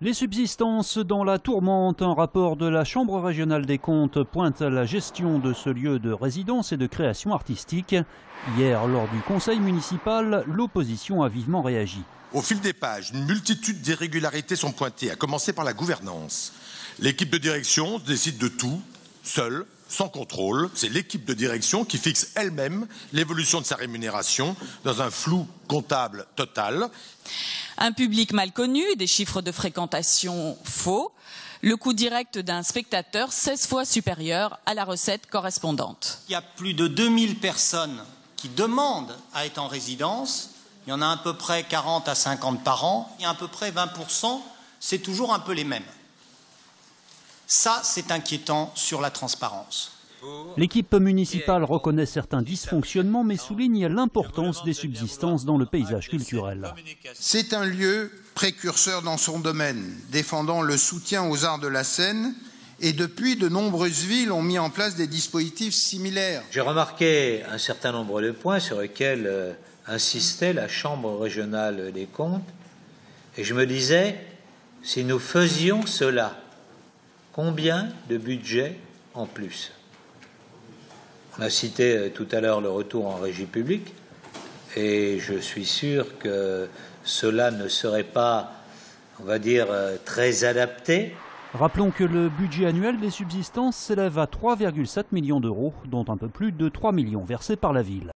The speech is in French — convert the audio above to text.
Les subsistances dans la tourmente, un rapport de la Chambre régionale des comptes pointe la gestion de ce lieu de résidence et de création artistique. Hier, lors du conseil municipal, l'opposition a vivement réagi. Au fil des pages, une multitude d'irrégularités sont pointées, à commencer par la gouvernance. L'équipe de direction décide de tout, seule, sans contrôle. C'est l'équipe de direction qui fixe elle-même l'évolution de sa rémunération dans un flou comptable total. Un public mal connu, des chiffres de fréquentation faux, le coût direct d'un spectateur 16 fois supérieur à la recette correspondante. Il y a plus de 2000 personnes qui demandent à être en résidence. Il y en a à peu près 40 à 50 par an. Il y a à peu près 20%, c'est toujours un peu les mêmes. Ça, c'est inquiétant sur la transparence. L'équipe municipale reconnaît certains dysfonctionnements mais souligne l'importance des subsistances dans le paysage culturel. C'est un lieu précurseur dans son domaine, défendant le soutien aux arts de la scène, et depuis, de nombreuses villes ont mis en place des dispositifs similaires. J'ai remarqué un certain nombre de points sur lesquels insistait la Chambre régionale des comptes, et je me disais, si nous faisions cela, combien de budget en plus ? On a cité tout à l'heure le retour en régie publique et je suis sûr que cela ne serait pas, on va dire, très adapté. Rappelons que le budget annuel des subsistances s'élève à 3,7 millions d'euros, dont un peu plus de 3 millions versés par la ville.